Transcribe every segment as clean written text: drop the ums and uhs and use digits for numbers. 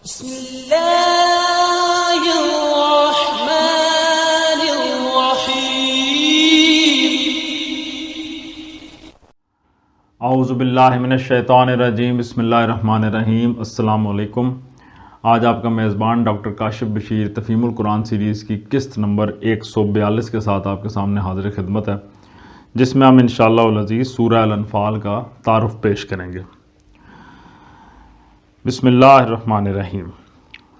بسم اللہ الرحمن الرحیم اعوذ باللہ من الشیطان الرجیم بسم اللہ الرحمن الرحیم۔ السلام علیکم۔ آج آپ کا میزبان ڈاکٹر کاشف بشیر تفہیم القرآن سیریز کی قسط نمبر 142 کے ساتھ آپ کے سامنے حاضر خدمت ہے، جس میں ہم انشاءاللہ العزیز سورہ الانفال کا تعارف پیش کریں گے۔ بسم اللہ الرحمن الرحیم۔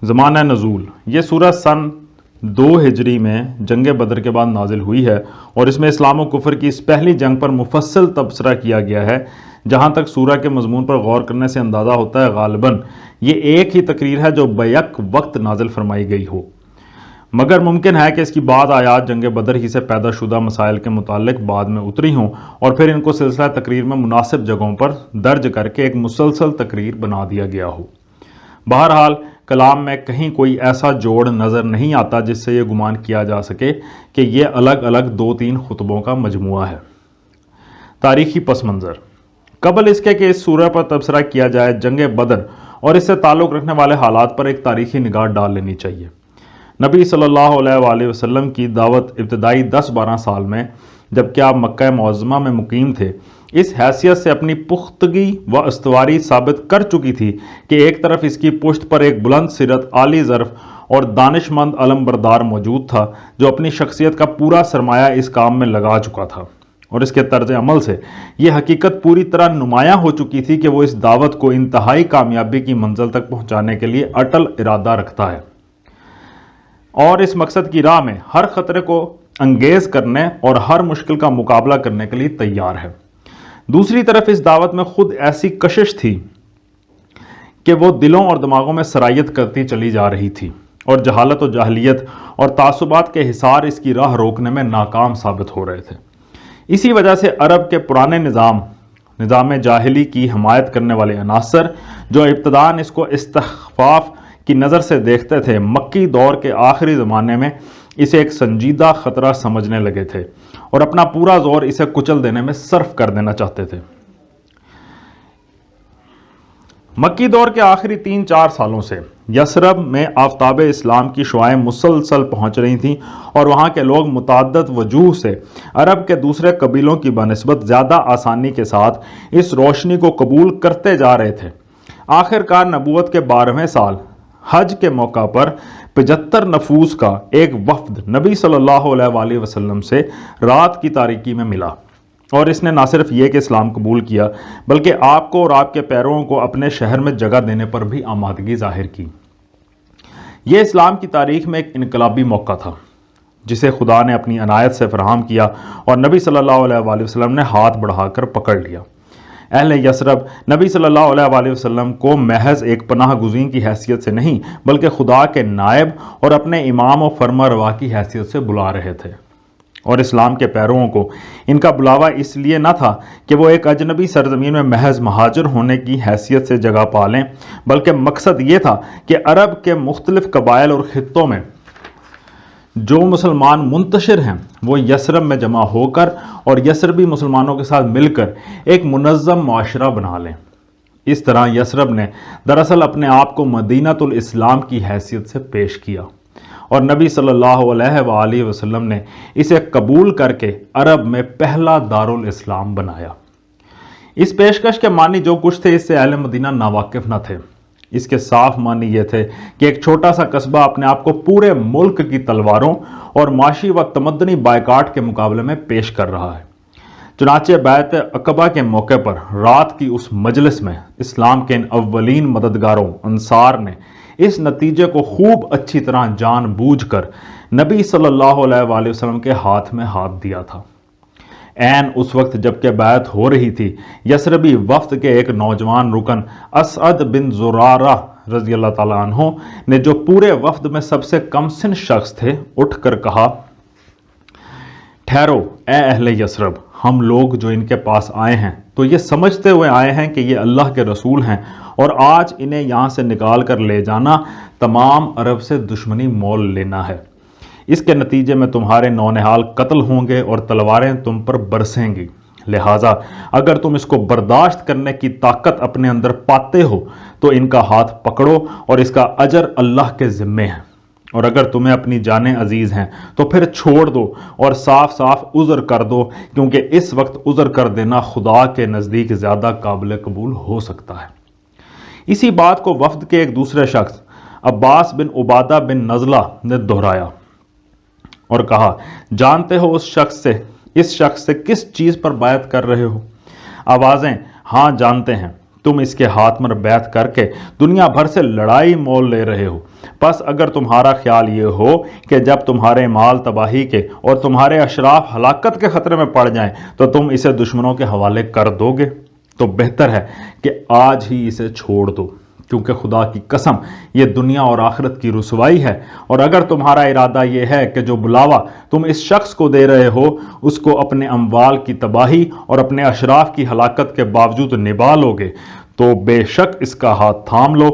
زمانہ نزول، یہ سورہ سن 2 ہجری میں جنگ بدر کے بعد نازل ہوئی ہے اور اس میں اسلام و کفر کی اس پہلی جنگ پر مفصل تبصرہ کیا گیا ہے۔ جہاں تک سورہ کے مضمون پر غور کرنے سے اندازہ ہوتا ہے غالباً یہ ایک ہی تقریر ہے جو بیک وقت نازل فرمائی گئی ہو، مگر ممکن ہے کہ اس کی بعض آیات جنگ بدر ہی سے پیدا شدہ مسائل کے متعلق بعد میں اتری ہوں اور پھر ان کو سلسلہ تقریر میں مناسب جگہوں پر درج کر کے ایک مسلسل تقریر بنا دیا گیا ہو۔ بہرحال کلام میں کہیں کوئی ایسا جوڑ نظر نہیں آتا جس سے یہ گمان کیا جا سکے کہ یہ الگ الگ 2-3 خطبوں کا مجموعہ ہے۔ تاریخی پس منظر، قبل اس کے کہ اس سورہ پر تبصرہ کیا جائے، جنگ بدر اور اس سے تعلق رکھنے والے حالات پر ایک تاریخی نگاہ ڈال لینی چاہیے۔ نبی صلی اللہ علیہ وآلہ وسلم کی دعوت ابتدائی 10-12 سال میں جبکہ آپ مکہ معظمہ میں مقیم تھے، اس حیثیت سے اپنی پختگی و استواری ثابت کر چکی تھی کہ ایک طرف اس کی پشت پر ایک بلند سیرت، عالی ظرف اور دانش مند علم بردار موجود تھا جو اپنی شخصیت کا پورا سرمایہ اس کام میں لگا چکا تھا، اور اس کے طرز عمل سے یہ حقیقت پوری طرح نمایاں ہو چکی تھی کہ وہ اس دعوت کو انتہائی کامیابی کی منزل تک پہنچانے کے لیے اٹل ارادہ رکھتا ہے اور اس مقصد کی راہ میں ہر خطرے کو انگیز کرنے اور ہر مشکل کا مقابلہ کرنے کے لیے تیار ہے۔ دوسری طرف اس دعوت میں خود ایسی کشش تھی کہ وہ دلوں اور دماغوں میں سرایت کرتی چلی جا رہی تھی اور جہالت و جاہلیت اور تعصبات کے حصار اس کی راہ روکنے میں ناکام ثابت ہو رہے تھے۔ اسی وجہ سے عرب کے پرانے نظام جاہلی کی حمایت کرنے والے عناصر جو ابتداً اس کو استخفاف کی نظر سے دیکھتے تھے، مکی دور کے آخری زمانے میں اسے ایک سنجیدہ خطرہ سمجھنے لگے تھے اور اپنا پورا زور اسے کچل دینے میں صرف کر دینا چاہتے تھے۔ مکی دور کے آخری 3-4 سالوں سے یثرب میں آفتاب اسلام کی شعائیں مسلسل پہنچ رہی تھیں اور وہاں کے لوگ متعدد وجوہ سے عرب کے دوسرے قبیلوں کی بنسبت زیادہ آسانی کے ساتھ اس روشنی کو قبول کرتے جا رہے تھے۔ آخر کار نبوت کے 12ویں سال حج کے موقع پر 75 نفوس کا ایک وفد نبی صلی اللہ علیہ وآلہ وسلم سے رات کی تاریکی میں ملا اور اس نے نہ صرف یہ کہ اسلام قبول کیا بلکہ آپ کو اور آپ کے پیرووں کو اپنے شہر میں جگہ دینے پر بھی آمادگی ظاہر کی۔ یہ اسلام کی تاریخ میں ایک انقلابی موقع تھا جسے خدا نے اپنی عنایت سے فراہم کیا اور نبی صلی اللہ علیہ وآلہ وسلم نے ہاتھ بڑھا کر پکڑ لیا۔ اہل یثرب نبی صلی اللہ علیہ وآلہ وسلم کو محض ایک پناہ گزین کی حیثیت سے نہیں بلکہ خدا کے نائب اور اپنے امام و فرما روا کی حیثیت سے بلا رہے تھے، اور اسلام کے پیرووں کو ان کا بلاوا اس لیے نہ تھا کہ وہ ایک اجنبی سرزمین میں محض مہاجر ہونے کی حیثیت سے جگہ پا لیں، بلکہ مقصد یہ تھا کہ عرب کے مختلف قبائل اور خطوں میں جو مسلمان منتشر ہیں وہ یثرب میں جمع ہو کر اور یثربی مسلمانوں کے ساتھ مل کر ایک منظم معاشرہ بنا لیں۔ اس طرح یثرب نے دراصل اپنے آپ کو مدینۃ الاسلام کی حیثیت سے پیش کیا اور نبی صلی اللہ علیہ وآلہ وسلم نے اسے قبول کر کے عرب میں پہلا دارالاسلام بنایا۔ اس پیشکش کے معنی جو کچھ تھے اس سے اہل مدینہ ناواقف نہ تھے۔ اس کے صاف معنی یہ تھے کہ ایک چھوٹا سا قصبہ اپنے آپ کو پورے ملک کی تلواروں اور معاشی و تمدنی بائیکاٹ کے مقابلے میں پیش کر رہا ہے۔ چنانچہ بیعت عقبہ کے موقع پر رات کی اس مجلس میں اسلام کے ان اولین مددگاروں انصار نے اس نتیجے کو خوب اچھی طرح جان بوجھ کر نبی صلی اللہ علیہ وآلہ وسلم کے ہاتھ میں ہاتھ دیا تھا۔ عین اس وقت جبکہ بیعت ہو رہی تھی، یثربی وفد کے ایک نوجوان رکن اسعد بن زرارہ رضی اللہ تعالیٰ عنہ نے جو پورے وفد میں سب سے کم سن شخص تھے اٹھ کر کہا، ٹھہرو اے اہل یثرب، ہم لوگ جو ان کے پاس آئے ہیں تو یہ سمجھتے ہوئے آئے ہیں کہ یہ اللہ کے رسول ہیں اور آج انہیں یہاں سے نکال کر لے جانا تمام عرب سے دشمنی مول لینا ہے۔ اس کے نتیجے میں تمہارے نونہال قتل ہوں گے اور تلواریں تم پر برسیں گی، لہٰذا اگر تم اس کو برداشت کرنے کی طاقت اپنے اندر پاتے ہو تو ان کا ہاتھ پکڑو اور اس کا اجر اللہ کے ذمے ہے، اور اگر تمہیں اپنی جانیں عزیز ہیں تو پھر چھوڑ دو اور صاف صاف عذر کر دو، کیونکہ اس وقت عذر کر دینا خدا کے نزدیک زیادہ قابل قبول ہو سکتا ہے۔ اسی بات کو وفد کے ایک دوسرے شخص عباس بن عبادہ بن نزلہ نے دہرایا اور کہا، جانتے ہو اس شخص سے کس چیز پر بیعت کر رہے ہو؟ آوازیں، ہاں جانتے ہیں، تم اس کے ہاتھ میں بیعت کر کے دنیا بھر سے لڑائی مول لے رہے ہو۔ پس اگر تمہارا خیال یہ ہو کہ جب تمہارے مال تباہی کے اور تمہارے اشراف ہلاکت کے خطرے میں پڑ جائیں تو تم اسے دشمنوں کے حوالے کر دو گے، تو بہتر ہے کہ آج ہی اسے چھوڑ دو، کیونکہ خدا کی قسم یہ دنیا اور آخرت کی رسوائی ہے، اور اگر تمہارا ارادہ یہ ہے کہ جو بلاوا تم اس شخص کو دے رہے ہو اس کو اپنے اموال کی تباہی اور اپنے اشراف کی ہلاکت کے باوجود نبھا لو گے تو بے شک اس کا ہاتھ تھام لو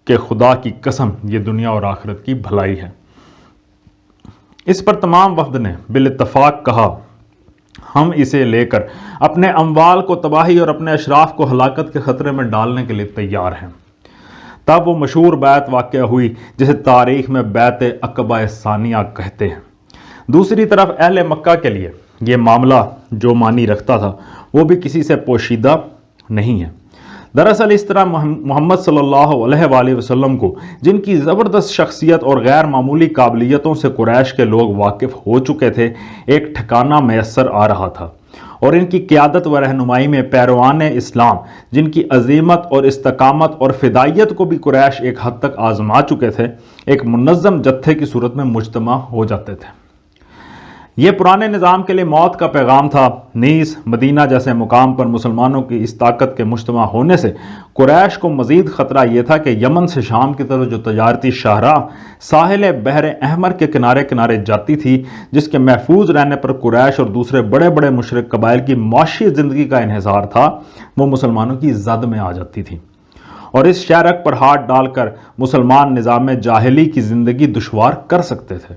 کہ خدا کی قسم یہ دنیا اور آخرت کی بھلائی ہے۔ اس پر تمام وفد نے بالاتفاق کہا، ہم اسے لے کر اپنے اموال کو تباہی اور اپنے اشراف کو ہلاکت کے خطرے میں ڈالنے کے لیے تیار ہیں۔ تب وہ مشہور بیعت واقع ہوئی جسے تاریخ میں بیعت عقبہ ثانیہ کہتے ہیں۔ دوسری طرف اہل مکہ کے لیے یہ معاملہ جو معنی رکھتا تھا وہ بھی کسی سے پوشیدہ نہیں ہے۔ دراصل اس طرح محمد صلی اللہ علیہ وآلہ وسلم کو جن کی زبردست شخصیت اور غیر معمولی قابلیتوں سے قریش کے لوگ واقف ہو چکے تھے، ایک ٹھکانہ میسر آ رہا تھا، اور ان کی قیادت و رہنمائی میں پیروان اسلام جن کی عظیمت اور استقامت اور فدائیت کو بھی قریش ایک حد تک آزما چکے تھے، ایک منظم جتھے کی صورت میں مجتمع ہو جاتے تھے۔ یہ پرانے نظام کے لیے موت کا پیغام تھا۔ نیز مدینہ جیسے مقام پر مسلمانوں کی اس طاقت کے مجتمع ہونے سے قریش کو مزید خطرہ یہ تھا کہ یمن سے شام کی طرف جو تجارتی شاہراہ ساحل بحر احمر کے کنارے کنارے جاتی تھی، جس کے محفوظ رہنے پر قریش اور دوسرے بڑے بڑے مشرک قبائل کی معاشی زندگی کا انحصار تھا، وہ مسلمانوں کی زد میں آ جاتی تھی، اور اس شہرک پر ہاتھ ڈال کر مسلمان نظام جاہلی کی زندگی دشوار کر سکتے تھے۔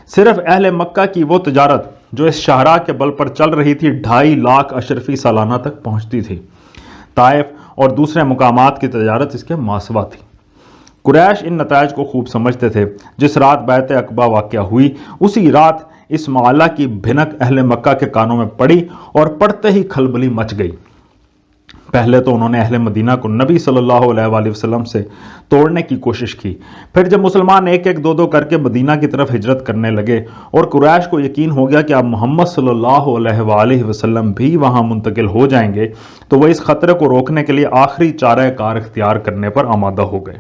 صرف اہل مکہ کی وہ تجارت جو اس شاہراہ کے بل پر چل رہی تھی 2.5 لاکھ اشرفی سالانہ تک پہنچتی تھی۔ طائف اور دوسرے مقامات کی تجارت اس کے ماسوا تھی۔ قریش ان نتائج کو خوب سمجھتے تھے۔ جس رات بیعت عقبہ واقعہ ہوئی اسی رات اس معاملہ کی بھنک اہل مکہ کے کانوں میں پڑی، اور پڑتے ہی کھلبلی مچ گئی۔ پہلے تو انہوں نے اہل مدینہ کو نبی صلی اللہ علیہ وآلہ وسلم سے توڑنے کی کوشش کی، پھر جب مسلمان ایک ایک دو دو کر کے مدینہ کی طرف ہجرت کرنے لگے اور قریش کو یقین ہو گیا کہ اب محمد صلی اللہ علیہ وآلہ وسلم بھی وہاں منتقل ہو جائیں گے، تو وہ اس خطرے کو روکنے کے لیے آخری چارہ کار اختیار کرنے پر آمادہ ہو گئے۔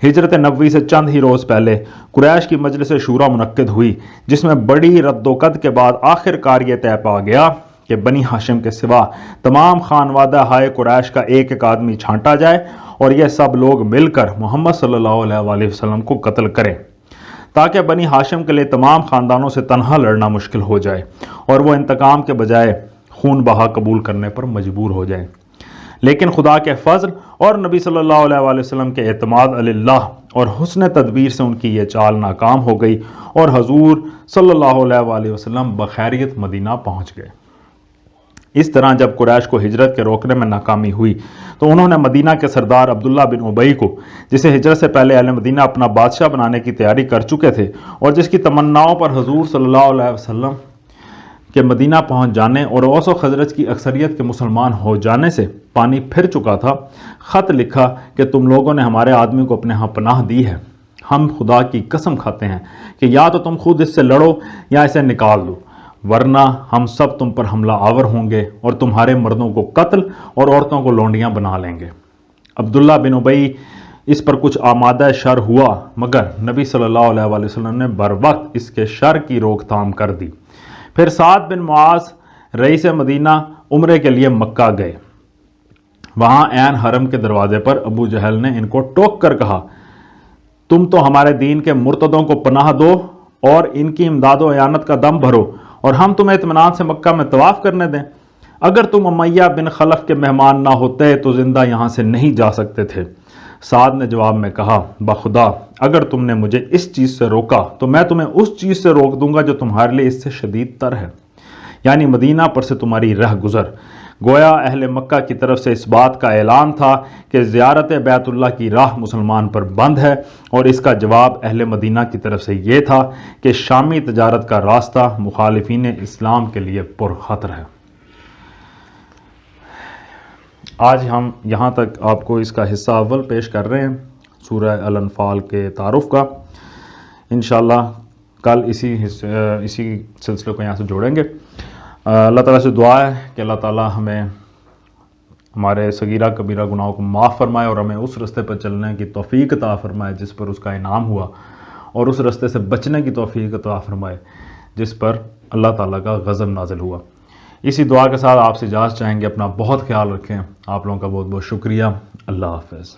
ہجرت نبوی سے چند ہی روز پہلے قریش کی مجلس شورا منعقد ہوئی، جس میں بڑی رد و قد کے بعد آخر کار یہ طے پا گیا کہ بنی ہاشم کے سوا تمام خانوادہ ہائے قریش کا ایک ایک آدمی چھانٹا جائے اور یہ سب لوگ مل کر محمد صلی اللہ علیہ وآلہ وسلم کو قتل کریں، تاکہ بنی ہاشم کے لیے تمام خاندانوں سے تنہا لڑنا مشکل ہو جائے اور وہ انتقام کے بجائے خون بہا قبول کرنے پر مجبور ہو جائیں۔ لیکن خدا کے فضل اور نبی صلی اللہ علیہ وآلہ وسلم کے اعتماد علی اللہ اور حسن تدبیر سے ان کی یہ چال ناکام ہو گئی، اور حضور صلی اللہ علیہ وآلہ وسلم بخیریت مدینہ پہنچ گئے۔ اس طرح جب قریش کو ہجرت کے روکنے میں ناکامی ہوئی تو انہوں نے مدینہ کے سردار عبداللہ بن ابی کو، جسے ہجرت سے پہلے اہل مدینہ اپنا بادشاہ بنانے کی تیاری کر چکے تھے اور جس کی تمناؤں پر حضور صلی اللہ علیہ وسلم کے مدینہ پہنچ جانے اور اوس و خزرج کی اکثریت کے مسلمان ہو جانے سے پانی پھر چکا تھا، خط لکھا کہ تم لوگوں نے ہمارے آدمی کو اپنے ہاں پناہ دی ہے۔ ہم خدا کی قسم کھاتے ہیں کہ یا تو تم خود اس سے لڑو یا اسے نکال دو، ورنہ ہم سب تم پر حملہ آور ہوں گے اور تمہارے مردوں کو قتل اور عورتوں کو لونڈیاں بنا لیں گے۔ عبداللہ بن ابی اس پر کچھ آمادہ شر ہوا، مگر نبی صلی اللہ علیہ وآلہ وسلم نے بر وقت اس کے شر کی روک تھام کر دی۔ پھر سعد بن معاذ رئیس مدینہ عمرے کے لیے مکہ گئے۔ وہاں عین حرم کے دروازے پر ابو جہل نے ان کو ٹوک کر کہا، تم تو ہمارے دین کے مرتدوں کو پناہ دو اور ان کی امداد و اعانت کا دم بھرو، اور ہم تمہیں اطمینان سے مکہ میں طواف کرنے دیں۔ اگر تم امیہ بن خلف کے مہمان نہ ہوتے تو زندہ یہاں سے نہیں جا سکتے تھے۔ سعد نے جواب میں کہا، بخدا اگر تم نے مجھے اس چیز سے روکا تو میں تمہیں اس چیز سے روک دوں گا جو تمہارے لیے اس سے شدید تر ہے۔ یعنی مدینہ پر سے تمہاری رہ گزر۔ گویا اہل مکہ کی طرف سے اس بات کا اعلان تھا کہ زیارت بیت اللہ کی راہ مسلمان پر بند ہے، اور اس کا جواب اہل مدینہ کی طرف سے یہ تھا کہ شامی تجارت کا راستہ مخالفین اسلام کے لیے پرخطر ہے۔ آج ہم یہاں تک آپ کو اس کا حصہ اول پیش کر رہے ہیں سورہ الانفال کے تعارف کا۔ انشاءاللہ کل اسی سلسلے کو یہاں سے جوڑیں گے۔ اللہ تعالیٰ سے دعا ہے کہ اللہ تعالیٰ ہمیں ہمارے صغیرہ کبیرہ گناہوں کو معاف فرمائے اور ہمیں اس راستے پر چلنے کی توفیق عطا فرمائے جس پر اس کا انعام ہوا، اور اس راستے سے بچنے کی توفیق عطا فرمائے جس پر اللہ تعالیٰ کا غضب نازل ہوا۔ اسی دعا کے ساتھ آپ سے اجازت چاہیں گے۔ اپنا بہت خیال رکھیں۔ آپ لوگوں کا بہت بہت شکریہ۔ اللہ حافظ۔